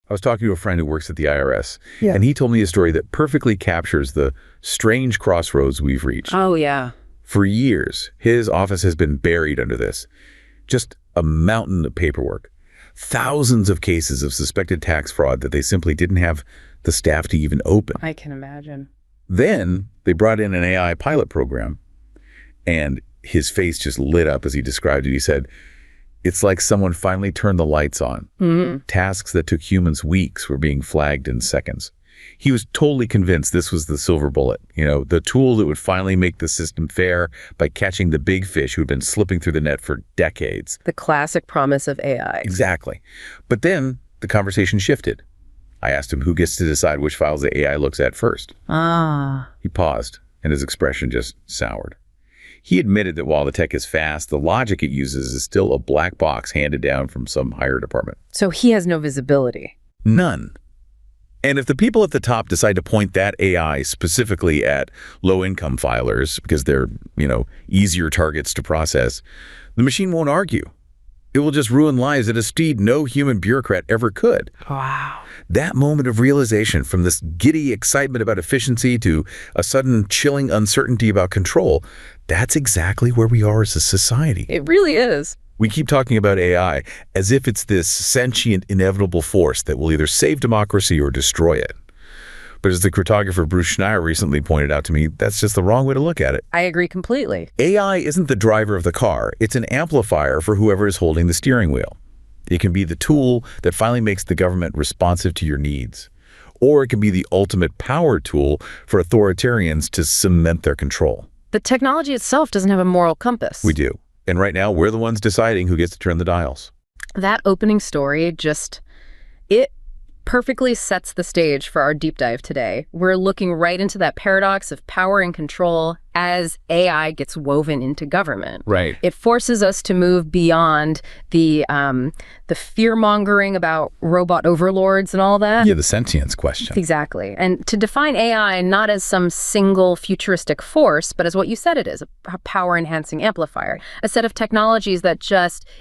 I was talking to a friend who works at the IRS, and he told me a story that perfectly captures the strange crossroads we've reached. Oh, yeah. For years, his office has been buried under this. Just a mountain of paperwork. Thousands of cases of suspected tax fraud that they simply didn't have the staff to even open. I can imagine. Then they brought in an AI pilot program, and his face just lit up as he described it. He said, it's like someone finally turned the lights on. Tasks that took humans weeks were being flagged in seconds. He was totally convinced this was the silver bullet, the tool that would finally make the system fair by catching the big fish who had been slipping through the net for decades. The classic promise of AI. Exactly. But then the conversation shifted. I asked him who gets to decide which files the AI looks at first. He paused, and his expression just soured. He admitted that while the tech is fast, the logic it uses is still a black box handed down from some higher department. So he has no visibility. None. And if the people at the top decide to point that AI specifically at low-income filers because they're, easier targets to process, the machine won't argue. It will just ruin lives at a speed no human bureaucrat ever could. Wow. That moment of realization, from this giddy excitement about efficiency to a sudden chilling uncertainty about control, that's exactly where we are as a society. It really is. We keep talking about AI as if it's this sentient, inevitable force that will either save democracy or destroy it. But as the cartographer Bruce Schneier recently pointed out to me, that's just the wrong way to look at it. I agree completely. AI isn't the driver of the car. It's an amplifier for whoever is holding the steering wheel. It can be the tool that finally makes the government responsive to your needs. Or it can be the ultimate power tool for authoritarians to cement their control. The technology itself doesn't have a moral compass. We do. And right now, we're the ones deciding who gets to turn the dials. That opening story it perfectly sets the stage for our deep dive today. We're looking right into that paradox of power and control as AI gets woven into government. Right. It forces us to move beyond the fear-mongering about robot overlords and all that. Yeah, the sentience question. Exactly. And to define AI not as some single futuristic force, but as what you said it is, a power-enhancing amplifier, a set of technologies that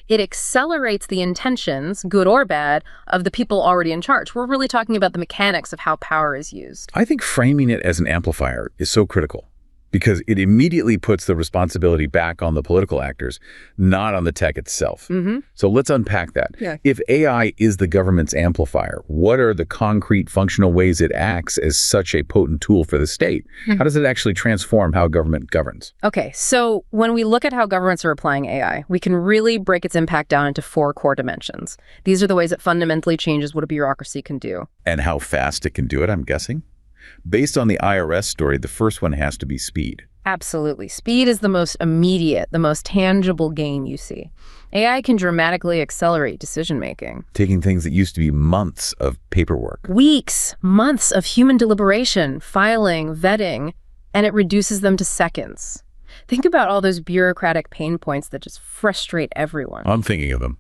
it accelerates the intentions, good or bad, of the people already in charge. We're really talking about the mechanics of how power is used. I think framing it as an amplifier is so critical, because it immediately puts the responsibility back on the political actors, not on the tech itself. So let's unpack that. Yeah. If AI is the government's amplifier, what are the concrete functional ways it acts as such a potent tool for the state? How does it actually transform how government governs? Okay, so when we look at how governments are applying AI, we can really break its impact down into 4 core dimensions. These are the ways it fundamentally changes what a bureaucracy can do. And how fast it can do it, I'm guessing? Based on the IRS story, the first one has to be speed. Absolutely. Speed is the most immediate, the most tangible gain you see. AI can dramatically accelerate decision-making. Taking things that used to be months of paperwork. Weeks, months of human deliberation, filing, vetting, and it reduces them to seconds. Think about all those bureaucratic pain points that just frustrate everyone. I'm thinking of them.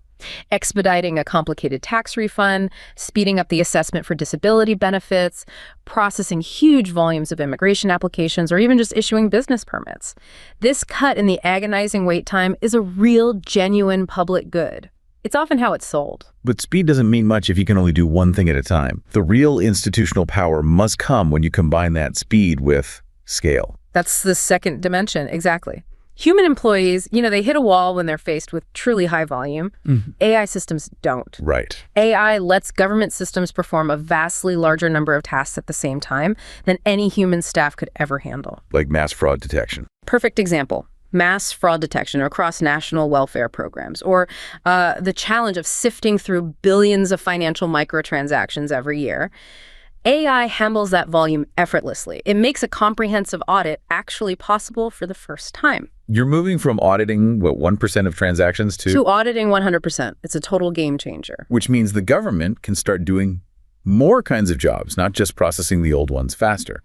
Expediting a complicated tax refund, speeding up the assessment for disability benefits, processing huge volumes of immigration applications, or even just issuing business permits. This cut in the agonizing wait time is a real, genuine public good. It's often how it's sold. But speed doesn't mean much if you can only do one thing at a time. The real institutional power must come when you combine that speed with scale. That's the second dimension, exactly. Human employees, they hit a wall when they're faced with truly high volume. AI systems don't. Right. AI lets government systems perform a vastly larger number of tasks at the same time than any human staff could ever handle. Like mass fraud detection. Perfect example. Mass fraud detection across national welfare programs, or the challenge of sifting through billions of financial microtransactions every year. AI handles that volume effortlessly. It makes a comprehensive audit actually possible for the first time. You're moving from auditing, 1% of transactions to auditing 100%. It's a total game changer. Which means the government can start doing more kinds of jobs, not just processing the old ones faster.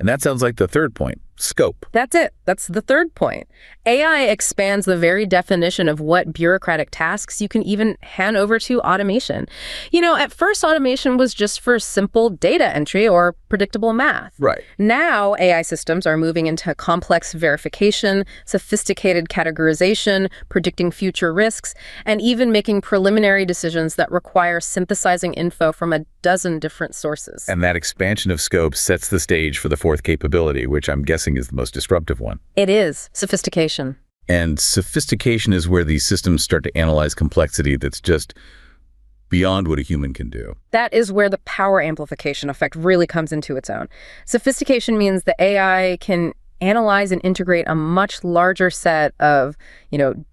And that sounds like the third point, scope. That's it. That's the third point. AI expands the very definition of what bureaucratic tasks you can even hand over to automation. At first, automation was just for simple data entry or predictable math. Right. Now, AI systems are moving into complex verification, sophisticated categorization, predicting future risks, and even making preliminary decisions that require synthesizing info from a dozen different sources. And that expansion of scope sets the stage for the fourth capability, which I'm guessing is the most disruptive one. It is sophistication. And sophistication is where these systems start to analyze complexity that's just beyond what a human can do. That is where the power amplification effect really comes into its own. Sophistication means the AI can analyze and integrate a much larger set of,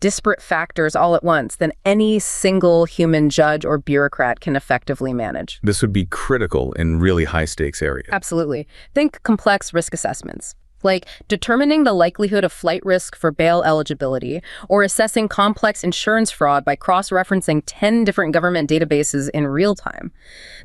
disparate factors all at once than any single human judge or bureaucrat can effectively manage. This would be critical in really high-stakes areas. Absolutely. Think complex risk assessments, like determining the likelihood of flight risk for bail eligibility or assessing complex insurance fraud by cross-referencing 10 different government databases in real time.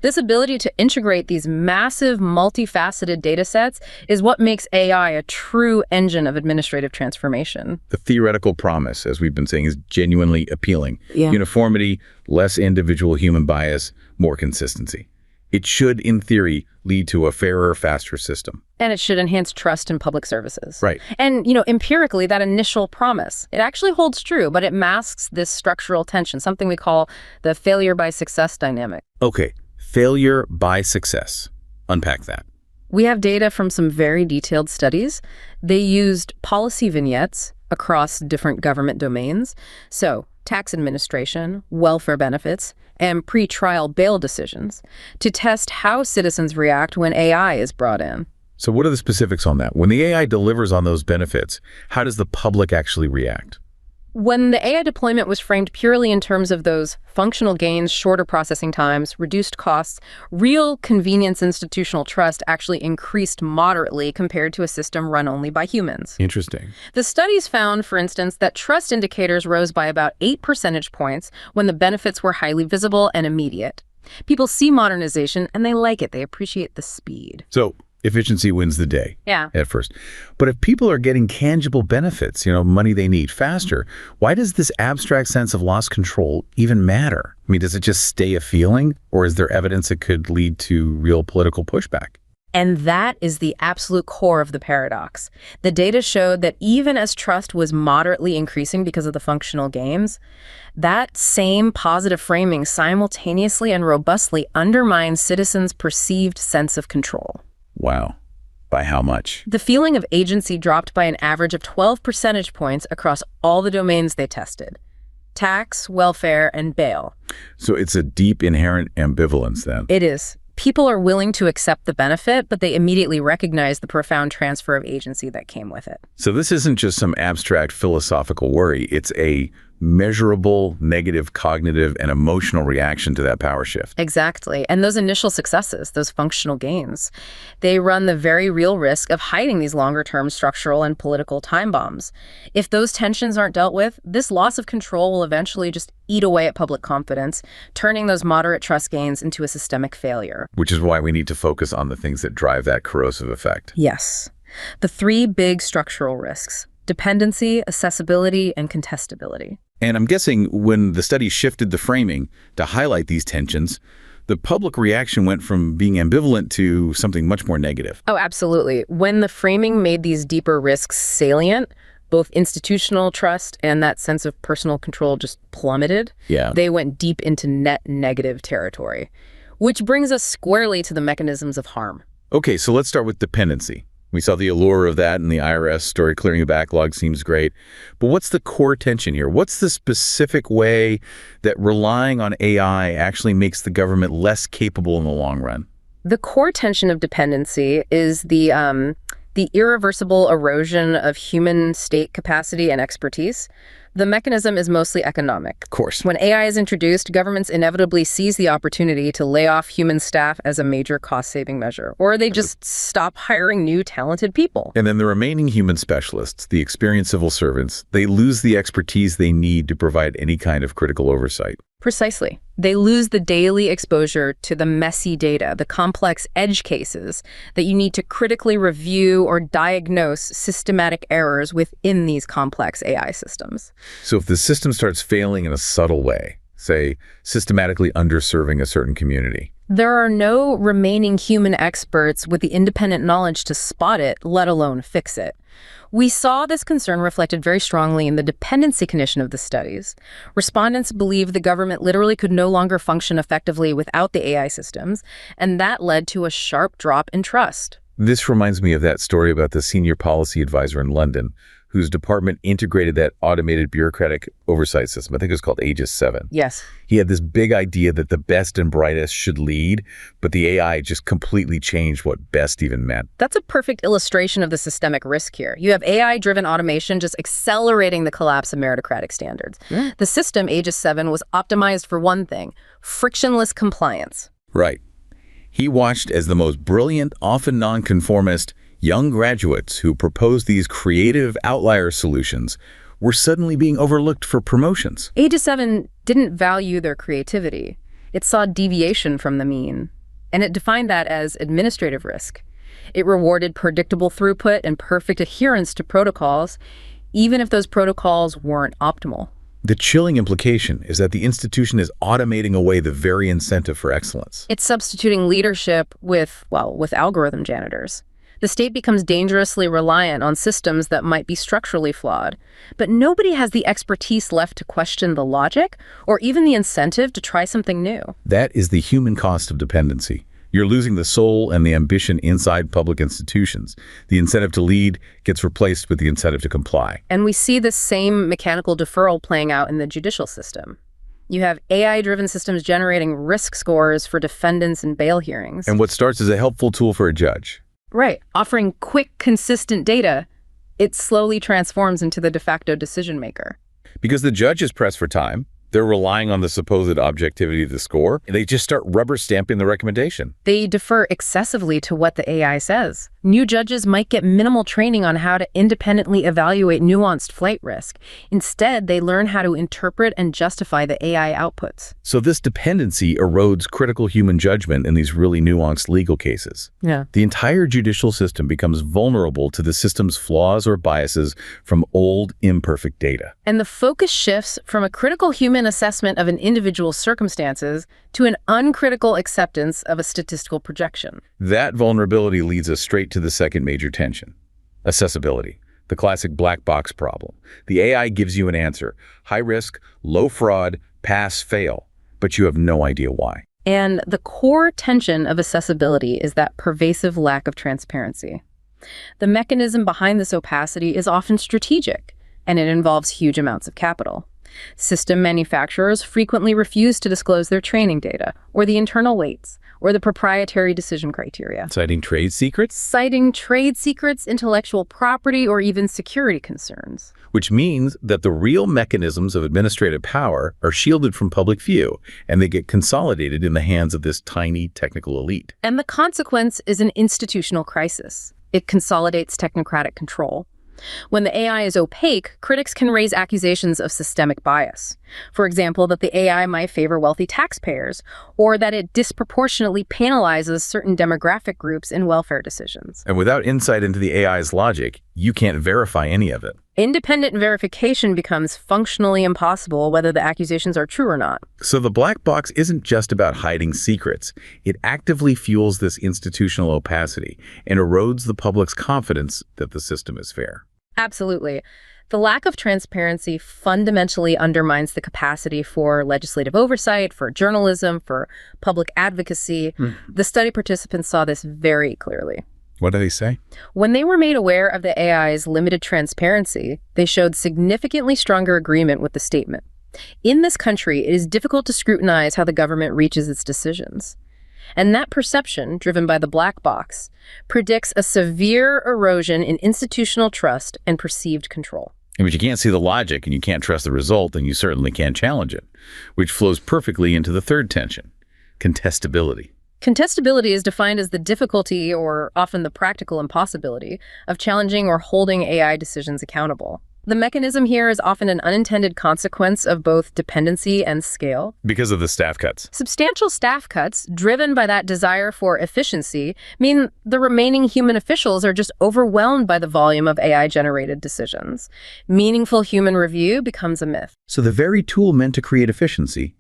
This ability to integrate these massive, multifaceted data sets is what makes AI a true engine of administrative transformation. The theoretical promise, as we've been saying, is genuinely appealing. Yeah. Uniformity, less individual human bias, more consistency. It should, in theory, lead to a fairer, faster system. And it should enhance trust in public services. Right. And, empirically, that initial promise, it actually holds true, but it masks this structural tension, something we call the failure by success dynamic. Okay, failure by success. Unpack that. We have data from some very detailed studies. They used policy vignettes across different government domains. So, tax administration, welfare benefits, and pre-trial bail decisions to test how citizens react when AI is brought in. So what are the specifics on that? When the AI delivers on those benefits, how does the public actually react? When the AI deployment was framed purely in terms of those functional gains, shorter processing times, reduced costs, real convenience institutional trust actually increased moderately compared to a system run only by humans. Interesting. The studies found, for instance, that trust indicators rose by about 8 percentage points when the benefits were highly visible and immediate. People see modernization and they like it. They appreciate the speed. So efficiency wins the day. Yeah. At first. But if people are getting tangible benefits, money they need faster, why does this abstract sense of lost control even matter? I mean, does it just stay a feeling, or is there evidence it could lead to real political pushback? And that is the absolute core of the paradox. The data showed that even as trust was moderately increasing because of the functional gains, that same positive framing simultaneously and robustly undermines citizens' perceived sense of control. Wow. By how much? The feeling of agency dropped by an average of 12 percentage points across all the domains they tested: tax, welfare, and bail. So it's a deep inherent ambivalence then. It is. People are willing to accept the benefit, but they immediately recognize the profound transfer of agency that came with it. So this isn't just some abstract philosophical worry. It's a measurable negative cognitive and emotional reaction to that power shift. Exactly. And those initial successes, those functional gains, they run the very real risk of hiding these longer-term structural and political time bombs. If those tensions aren't dealt with, this loss of control will eventually just eat away at public confidence, turning those moderate trust gains into a systemic failure. Which is why we need to focus on the things that drive that corrosive effect. Yes. The 3 big structural risks: dependency, accessibility, and contestability. And I'm guessing when the study shifted the framing to highlight these tensions, the public reaction went from being ambivalent to something much more negative. Oh, absolutely. When the framing made these deeper risks salient, both institutional trust and that sense of personal control just plummeted. Yeah. They went deep into net negative territory, which brings us squarely to the mechanisms of harm. Okay, so let's start with dependency. We saw the allure of that in the IRS story. Clearing a backlog seems great. But what's the core tension here? What's the specific way that relying on AI actually makes the government less capable in the long run? The core tension of dependency is the irreversible erosion of human state capacity and expertise. The mechanism is mostly economic. Of course. When AI is introduced, governments inevitably seize the opportunity to lay off human staff as a major cost-saving measure, or they just stop hiring new talented people. And then the remaining human specialists, the experienced civil servants, they lose the expertise they need to provide any kind of critical oversight. Precisely. They lose the daily exposure to the messy data, the complex edge cases that you need to critically review or diagnose systematic errors within these complex AI systems. So if the system starts failing in a subtle way, say systematically underserving a certain community, there are no remaining human experts with the independent knowledge to spot it, let alone fix it. We saw this concern reflected very strongly in the dependency condition of the studies. Respondents believed the government literally could no longer function effectively without the AI systems, and that led to a sharp drop in trust. This reminds me of that story about the senior policy advisor in London, whose department integrated that automated bureaucratic oversight system. I think it was called Aegis 7. Yes. He had this big idea that the best and brightest should lead, but the AI just completely changed what best even meant. That's a perfect illustration of the systemic risk here. You have AI-driven automation just accelerating the collapse of meritocratic standards. The system, Aegis 7, was optimized for one thing: frictionless compliance. Right. He watched as the most brilliant, often nonconformist, young graduates who proposed these creative outlier solutions were suddenly being overlooked for promotions. Aegis 7 didn't value their creativity. It saw deviation from the mean, and it defined that as administrative risk. It rewarded predictable throughput and perfect adherence to protocols, even if those protocols weren't optimal. The chilling implication is that the institution is automating away the very incentive for excellence. It's substituting leadership with algorithm janitors. The state becomes dangerously reliant on systems that might be structurally flawed, but nobody has the expertise left to question the logic or even the incentive to try something new. That is the human cost of dependency. You're losing the soul and the ambition inside public institutions. The incentive to lead gets replaced with the incentive to comply. And we see this same mechanical deferral playing out in the judicial system. You have AI-driven systems generating risk scores for defendants in bail hearings. And what starts as a helpful tool for a judge. Right. Offering quick, consistent data, it slowly transforms into the de facto decision maker. Because the judge is pressed for time, they're relying on the supposed objectivity of the score, and they just start rubber stamping the recommendation. They defer excessively to what the AI says. New judges might get minimal training on how to independently evaluate nuanced flight risk. Instead, they learn how to interpret and justify the AI outputs. So this dependency erodes critical human judgment in these really nuanced legal cases. Yeah. The entire judicial system becomes vulnerable to the system's flaws or biases from old, imperfect data. And the focus shifts from a critical human assessment of an individual's circumstances to an uncritical acceptance of a statistical projection. That vulnerability leads us straight to the second major tension: accessibility, the classic black box problem. The AI gives you an answer: high risk, low fraud, pass, fail, but you have no idea why. And the core tension of accessibility is that pervasive lack of transparency. The mechanism behind this opacity is often strategic, and it involves huge amounts of capital. System manufacturers frequently refuse to disclose their training data, or the internal weights, or the proprietary decision criteria. Citing trade secrets? Citing trade secrets, intellectual property, or even security concerns. Which means that the real mechanisms of administrative power are shielded from public view, and they get consolidated in the hands of this tiny technical elite. And the consequence is an institutional crisis. It consolidates technocratic control. When the AI is opaque, critics can raise accusations of systemic bias. For example, that the AI might favor wealthy taxpayers, or that it disproportionately penalizes certain demographic groups in welfare decisions. And without insight into the AI's logic, you can't verify any of it. Independent verification becomes functionally impossible whether the accusations are true or not. So the black box isn't just about hiding secrets. It actively fuels this institutional opacity and erodes the public's confidence that the system is fair. Absolutely. The lack of transparency fundamentally undermines the capacity for legislative oversight, for journalism, for public advocacy. The study participants saw this very clearly. What do they say? When they were made aware of the AI's limited transparency, they showed significantly stronger agreement with the statement. In this country, it is difficult to scrutinize how the government reaches its decisions. And that perception, driven by the black box, predicts a severe erosion in institutional trust and perceived control. But you can't see the logic and you can't trust the result, and you certainly can't challenge it, which flows perfectly into the third tension: contestability. Contestability is defined as the difficulty, or often the practical impossibility, of challenging or holding AI decisions accountable. The mechanism here is often an unintended consequence of both dependency and scale. Because of the staff cuts. Substantial staff cuts, driven by that desire for efficiency, mean the remaining human officials are just overwhelmed by the volume of AI-generated decisions. Meaningful human review becomes a myth. So the very tool meant to create efficiency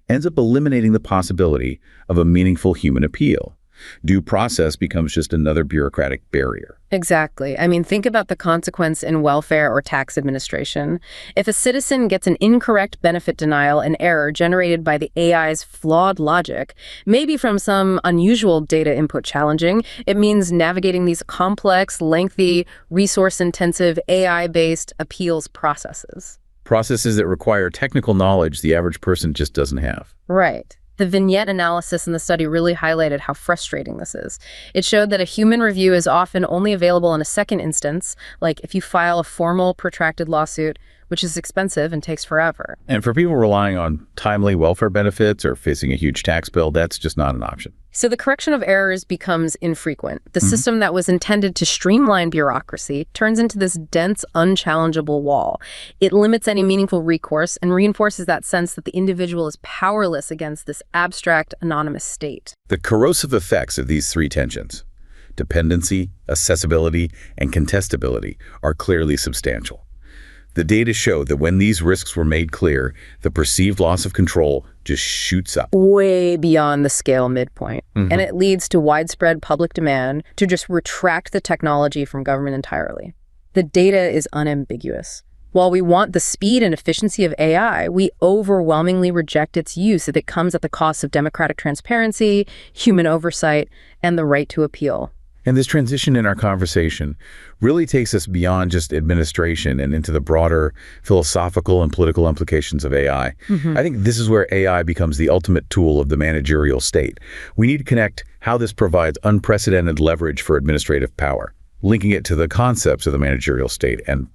ends up eliminating the possibility of a meaningful human appeal. Due process becomes just another bureaucratic barrier. Exactly. I mean, think about the consequence in welfare or tax administration. If a citizen gets an incorrect benefit denial and error generated by the AI's flawed logic, maybe from some unusual data input challenging, it means navigating these complex, lengthy, resource-intensive AI-based appeals processes. Processes that require technical knowledge the average person just doesn't have. Right. The vignette analysis in the study really highlighted how frustrating this is. It showed that a human review is often only available in a second instance, like if you file a formal, protracted lawsuit, which is expensive and takes forever. And for people relying on timely welfare benefits or facing a huge tax bill, that's just not an option. So the correction of errors becomes infrequent. The system that was intended to streamline bureaucracy turns into this dense, unchallengeable wall. It limits any meaningful recourse and reinforces that sense that the individual is powerless against this abstract, anonymous state. The corrosive effects of these three tensions, dependency, accessibility, and contestability, are clearly substantial. The data show that when these risks were made clear, the perceived loss of control just shoots up. Way beyond the scale midpoint. And it leads to widespread public demand to just retract the technology from government entirely. The data is unambiguous. While we want the speed and efficiency of AI, we overwhelmingly reject its use if it comes at the cost of democratic transparency, human oversight, and the right to appeal. And this transition in our conversation really takes us beyond just administration and into the broader philosophical and political implications of AI. I think this is where AI becomes the ultimate tool of the managerial state. We need to connect how this provides unprecedented leverage for administrative power, linking it to the concepts of the managerial state and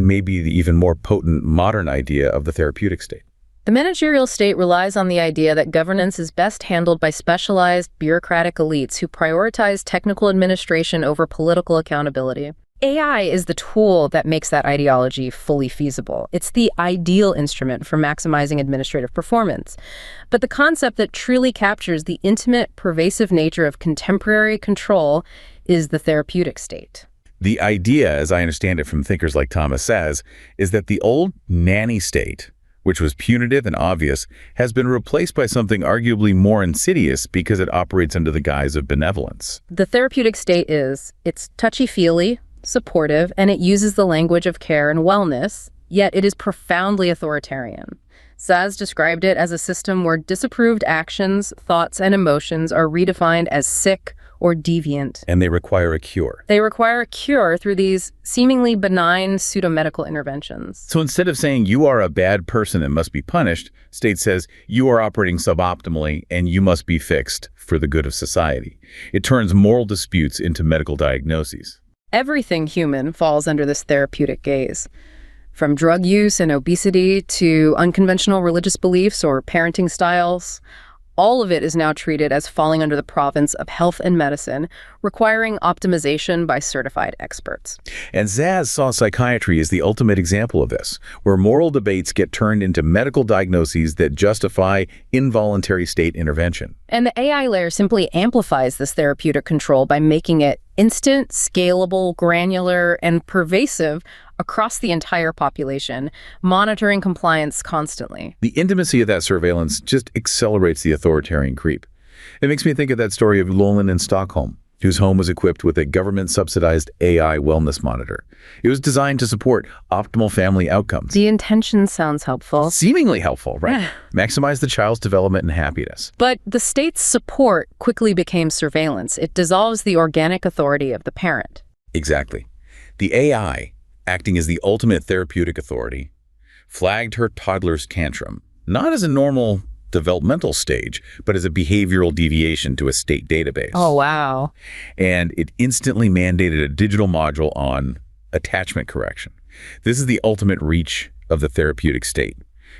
maybe the even more potent modern idea of the therapeutic state. The managerial state relies on the idea that governance is best handled by specialized bureaucratic elites who prioritize technical administration over political accountability. AI is the tool that makes that ideology fully feasible. It's the ideal instrument for maximizing administrative performance. But the concept that truly captures the intimate, pervasive nature of contemporary control is the therapeutic state. The idea, as I understand it from thinkers like Thomas Saz, is that the old nanny state, which was punitive and obvious, has been replaced by something arguably more insidious because it operates under the guise of benevolence. The therapeutic state it's touchy-feely, supportive, and it uses the language of care and wellness, yet it is profoundly authoritarian. Saz described it as a system where disapproved actions, thoughts, and emotions are redefined as sick or deviant. And they require a cure. They require a cure through these seemingly benign pseudo-medical interventions. So instead of saying you are a bad person and must be punished, state says you are operating suboptimally and you must be fixed for the good of society. It turns moral disputes into medical diagnoses. Everything human falls under this therapeutic gaze. From drug use and obesity to unconventional religious beliefs or parenting styles, all of it is now treated as falling under the province of health and medicine, requiring optimization by certified experts. And Saz saw psychiatry as the ultimate example of this, where moral debates get turned into medical diagnoses that justify involuntary state intervention. And the AI layer simply amplifies this therapeutic control by making it instant, scalable, granular, and pervasive across the entire population, monitoring compliance constantly. The intimacy of that surveillance just accelerates the authoritarian creep. It makes me think of that story of Lolan in Stockholm, whose home was equipped with a government-subsidized AI wellness monitor. It was designed to support optimal family outcomes. The intention sounds helpful. Seemingly helpful, right? Maximize the child's development and happiness. But the state's support quickly became surveillance. It dissolves the organic authority of the parent. Exactly. The AI, acting as the ultimate therapeutic authority, flagged her toddler's tantrum, not as a normal developmental stage, but as a behavioral deviation to a state database. Oh, wow. And it instantly mandated a digital module on attachment correction. This is the ultimate reach of the therapeutic state.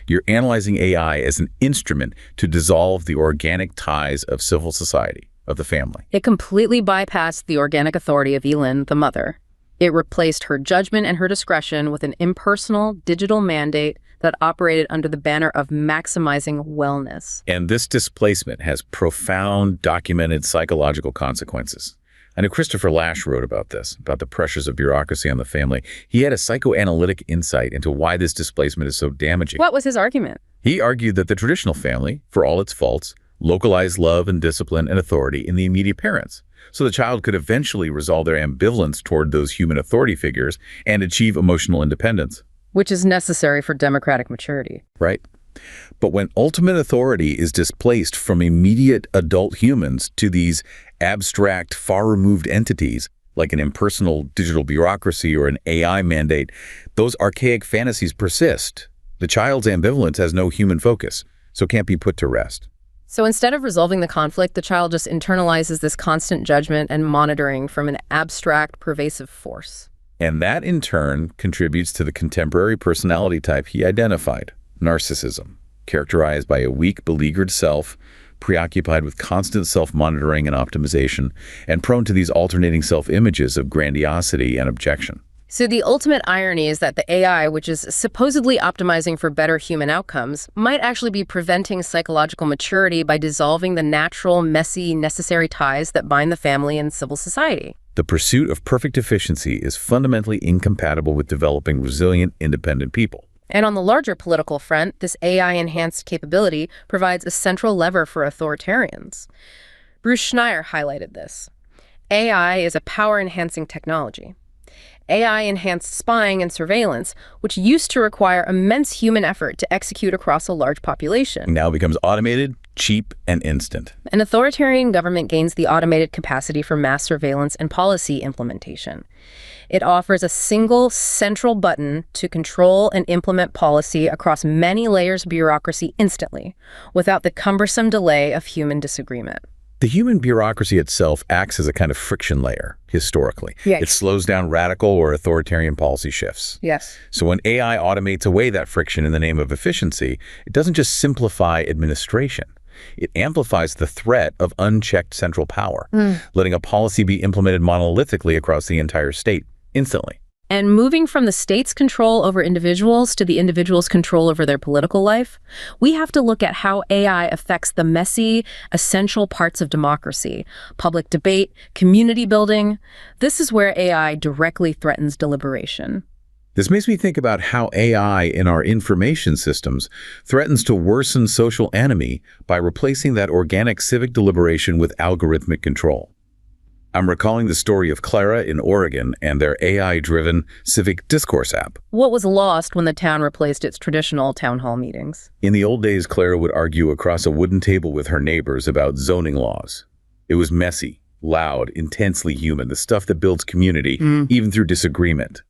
You're analyzing AI as an instrument to dissolve the organic ties of civil society, of the family. It completely bypassed the organic authority of Elin, the mother. It replaced her judgment and her discretion with an impersonal, digital mandate that operated under the banner of maximizing wellness. And this displacement has profound, documented psychological consequences. I know Christopher Lasch wrote about this, about the pressures of bureaucracy on the family. He had a psychoanalytic insight into why this displacement is so damaging. What was his argument? He argued that the traditional family, for all its faults, localized love and discipline and authority in the immediate parents, so the child could eventually resolve their ambivalence toward those human authority figures and achieve emotional independence. Which is necessary for democratic maturity. Right. But when ultimate authority is displaced from immediate adult humans to these abstract, far-removed entities, like an impersonal digital bureaucracy or an AI mandate, those archaic fantasies persist. The child's ambivalence has no human focus, so can't be put to rest. So instead of resolving the conflict, the child just internalizes this constant judgment and monitoring from an abstract, pervasive force. And that, in turn, contributes to the contemporary personality type he identified, narcissism, characterized by a weak, beleaguered self, preoccupied with constant self-monitoring and optimization, and prone to these alternating self-images of grandiosity and objection. So the ultimate irony is that the AI, which is supposedly optimizing for better human outcomes, might actually be preventing psychological maturity by dissolving the natural, messy, necessary ties that bind the family and civil society. The pursuit of perfect efficiency is fundamentally incompatible with developing resilient, independent people. And on the larger political front, this AI-enhanced capability provides a central lever for authoritarians. Bruce Schneier highlighted this. AI is a power-enhancing technology. AI-enhanced spying and surveillance, which used to require immense human effort to execute across a large population, Now becomes automated, cheap, and instant. An authoritarian government gains the automated capacity for mass surveillance and policy implementation. It offers a single central button to control and implement policy across many layers of bureaucracy instantly, without the cumbersome delay of human disagreement. The human bureaucracy itself acts as a kind of friction layer, historically. Yes. It slows down radical or authoritarian policy shifts. Yes. So when AI automates away that friction in the name of efficiency, it doesn't just simplify administration. It amplifies the threat of unchecked central power, letting a policy be implemented monolithically across the entire state, instantly. And moving from the state's control over individuals to the individual's control over their political life, we have to look at how AI affects the messy, essential parts of democracy: public debate, community building. This is where AI directly threatens deliberation. This makes me think about how AI in our information systems threatens to worsen social enemy by replacing that organic civic deliberation with algorithmic control. I'm recalling the story of Clara in Oregon and their AI-driven civic discourse app. What was lost when the town replaced its traditional town hall meetings? In the old days, Clara would argue across a wooden table with her neighbors about zoning laws. It was messy, loud, intensely human, the stuff that builds community, even through disagreement.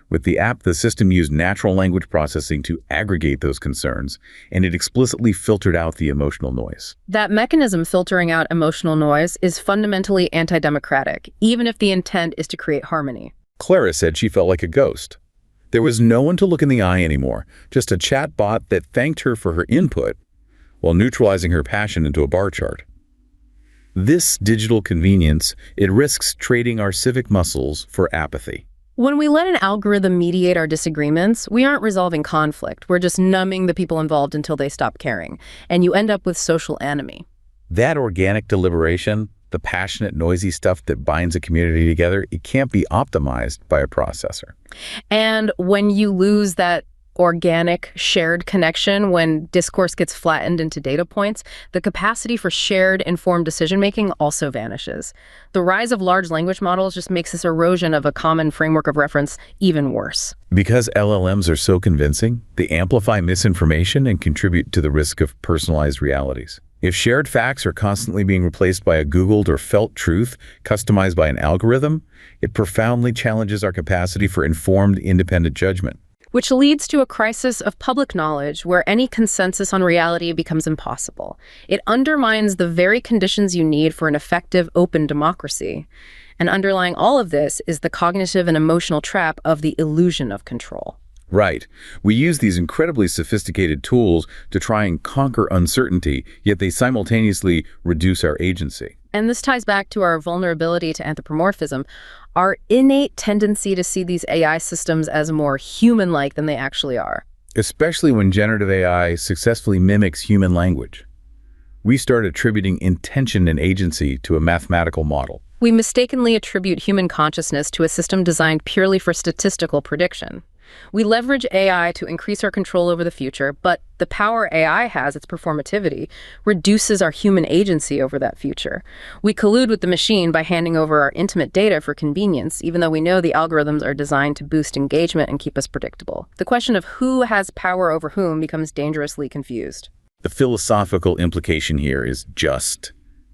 With the app, the system used natural language processing to aggregate those concerns, and it explicitly filtered out the emotional noise. That mechanism filtering out emotional noise is fundamentally anti-democratic, even if the intent is to create harmony. Clara said she felt like a ghost. There was no one to look in the eye anymore, just a chat bot that thanked her for her input while neutralizing her passion into a bar chart. This digital convenience, it risks trading our civic muscles for apathy. When we let an algorithm mediate our disagreements, we aren't resolving conflict. We're just numbing the people involved until they stop caring. And you end up with social enemy. That organic deliberation, the passionate, noisy stuff that binds a community together, it can't be optimized by a processor. And when you lose that organic shared connection, when discourse gets flattened into data points, the capacity for shared informed decision-making also vanishes. The rise of large language models just makes this erosion of a common framework of reference even worse. Because LLMs are so convincing, they amplify misinformation and contribute to the risk of personalized realities. If shared facts are constantly being replaced by a Googled or felt truth customized by an algorithm, it profoundly challenges our capacity for informed, independent judgment. Which leads to a crisis of public knowledge where any consensus on reality becomes impossible. It undermines the very conditions you need for an effective, open democracy. And underlying all of this is the cognitive and emotional trap of the illusion of control. Right. We use these incredibly sophisticated tools to try and conquer uncertainty, yet they simultaneously reduce our agency. And this ties back to our vulnerability to anthropomorphism, our innate tendency to see these AI systems as more human-like than they actually are. Especially when generative AI successfully mimics human language. We start attributing intention and agency to a mathematical model. We mistakenly attribute human consciousness to a system designed purely for statistical prediction. We leverage AI to increase our control over the future, but the power AI has, its performativity, reduces our human agency over that future. We collude with the machine by handing over our intimate data for convenience, even though we know the algorithms are designed to boost engagement and keep us predictable. The question of who has power over whom becomes dangerously confused. The philosophical implication here is just.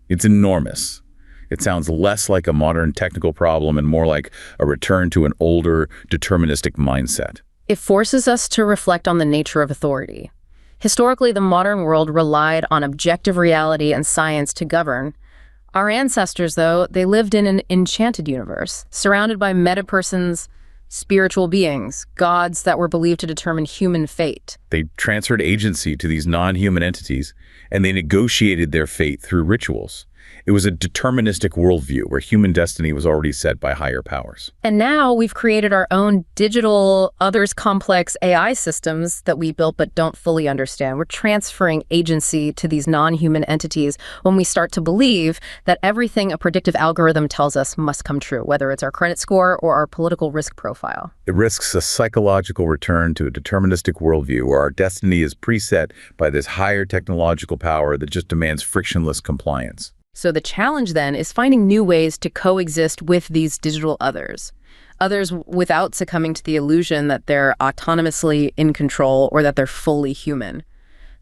It's enormous. It sounds less like a modern technical problem and more like a return to an older, deterministic mindset. It forces us to reflect on the nature of authority. Historically, the modern world relied on objective reality and science to govern. Our ancestors, though, they lived in an enchanted universe, surrounded by metapersons, spiritual beings, gods that were believed to determine human fate. They transferred agency to these non-human entities, and they negotiated their fate through rituals. It was a deterministic worldview where human destiny was already set by higher powers. And now we've created our own digital, others complex AI systems that we built but don't fully understand. We're transferring agency to these non-human entities when we start to believe that everything a predictive algorithm tells us must come true, whether it's our credit score or our political risk profile. It risks a psychological return to a deterministic worldview where our destiny is preset by this higher technological power that just demands frictionless compliance. So the challenge then is finding new ways to coexist with these digital others without succumbing to the illusion that they're autonomously in control or that they're fully human.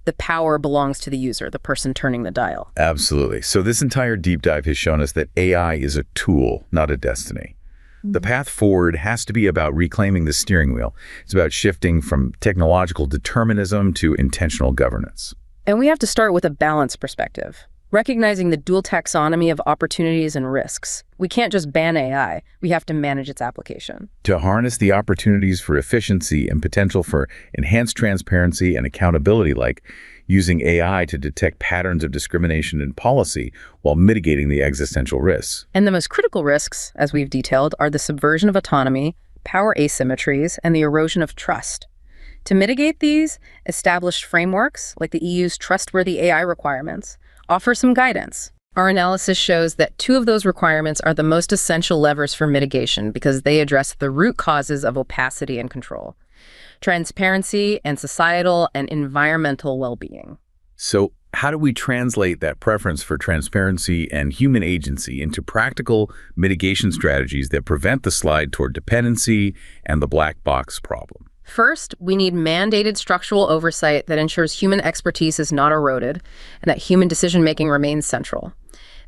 The power belongs to the user, the person turning the dial. Absolutely. So this entire deep dive has shown us that AI is a tool, not a destiny. The path forward has to be about reclaiming the steering wheel. It's about shifting from technological determinism to intentional governance. And we have to start with a balanced perspective, recognizing the dual taxonomy of opportunities and risks. We can't just ban AI, we have to manage its application. To harness the opportunities for efficiency and potential for enhanced transparency and accountability, like using AI to detect patterns of discrimination in policy while mitigating the existential risks. And the most critical risks, as we've detailed, are the subversion of autonomy, power asymmetries, and the erosion of trust. To mitigate these, established frameworks, like the EU's trustworthy AI requirements, offer some guidance. Our analysis shows that two of those requirements are the most essential levers for mitigation because they address the root causes of opacity and control: transparency and societal and environmental well-being. So how do we translate that preference for transparency and human agency into practical mitigation strategies that prevent the slide toward dependency and the black box problem? First, we need mandated structural oversight that ensures human expertise is not eroded and that human decision-making remains central.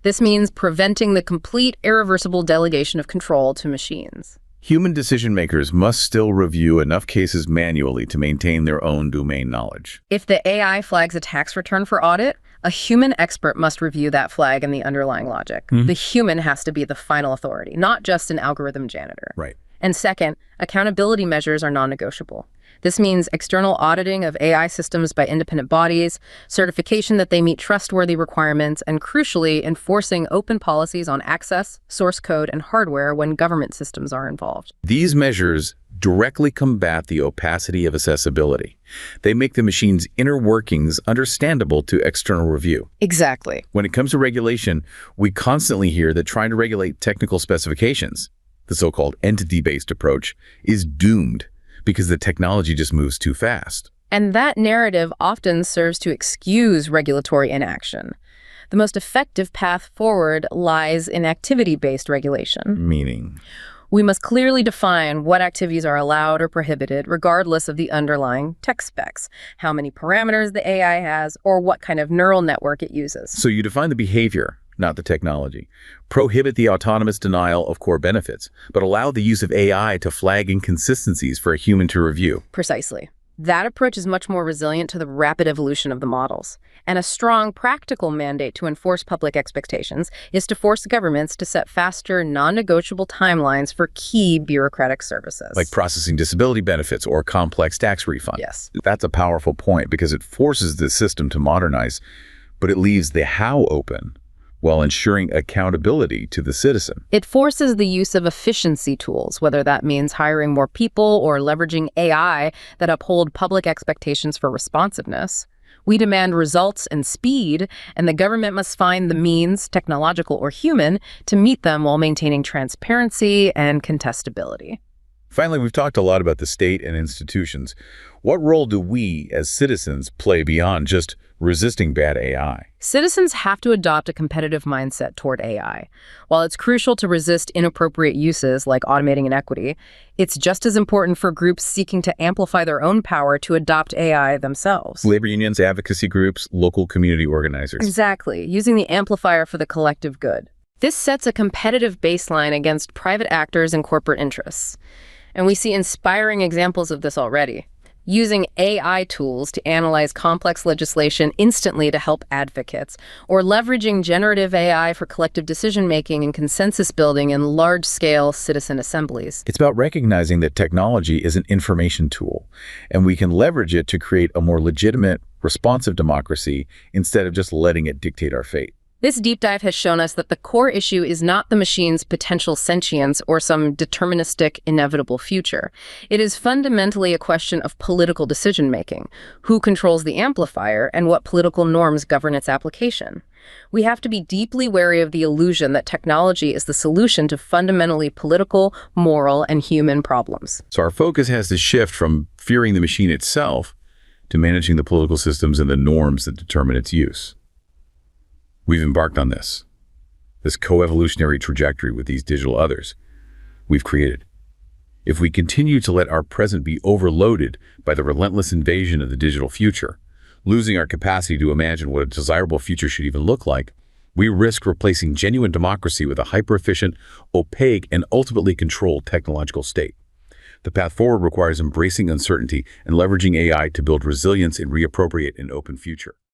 This means preventing the complete irreversible delegation of control to machines. Human decision makers must still review enough cases manually to maintain their own domain knowledge. If the AI flags a tax return for audit, a human expert must review that flag and the underlying logic. The human has to be the final authority, not just an algorithm janitor. Right. And second, accountability measures are non-negotiable. This means external auditing of AI systems by independent bodies, certification that they meet trustworthy requirements, and crucially, enforcing open policies on access, source code, and hardware when government systems are involved. These measures directly combat the opacity of accessibility. They make the machine's inner workings understandable to external review. Exactly. When it comes to regulation, we constantly hear that trying to regulate technical specifications, the so-called entity-based approach, is doomed because the technology just moves too fast. And that narrative often serves to excuse regulatory inaction. The most effective path forward lies in activity-based regulation. Meaning? We must clearly define what activities are allowed or prohibited, regardless of the underlying tech specs, how many parameters the AI has, or what kind of neural network it uses. So you define the behavior, not the technology. Prohibit the autonomous denial of core benefits, but allow the use of AI to flag inconsistencies for a human to review. Precisely. That approach is much more resilient to the rapid evolution of the models. And a strong, practical mandate to enforce public expectations is to force governments to set faster, non-negotiable timelines for key bureaucratic services. Like processing disability benefits or complex tax refunds. Yes. That's a powerful point because it forces the system to modernize, but it leaves the how open while ensuring accountability to the citizen. It forces the use of efficiency tools, whether that means hiring more people or leveraging AI that uphold public expectations for responsiveness. We demand results and speed, and the government must find the means, technological or human, to meet them while maintaining transparency and contestability. Finally, we've talked a lot about the state and institutions. What role do we, as citizens, play beyond just resisting bad AI? Citizens have to adopt a competitive mindset toward AI. While it's crucial to resist inappropriate uses like automating inequity, it's just as important for groups seeking to amplify their own power to adopt AI themselves. Labor unions, advocacy groups, local community organizers. Exactly, using the amplifier for the collective good. This sets a competitive baseline against private actors and corporate interests. And we see inspiring examples of this already. Using AI tools to analyze complex legislation instantly to help advocates, or leveraging generative AI for collective decision-making and consensus building in large-scale citizen assemblies. It's about recognizing that technology is an information tool, and we can leverage it to create a more legitimate, responsive democracy instead of just letting it dictate our fate. This deep dive has shown us that the core issue is not the machine's potential sentience or some deterministic, inevitable future. It is fundamentally a question of political decision-making, who controls the amplifier, and what political norms govern its application. We have to be deeply wary of the illusion that technology is the solution to fundamentally political, moral, and human problems. So our focus has to shift from fearing the machine itself to managing the political systems and the norms that determine its use. We've embarked on this co-evolutionary trajectory with these digital others we've created. If we continue to let our present be overloaded by the relentless invasion of the digital future, losing our capacity to imagine what a desirable future should even look like, we risk replacing genuine democracy with a hyper-efficient, opaque, and ultimately controlled technological state. The path forward requires embracing uncertainty and leveraging AI to build resilience in reappropriate and open future.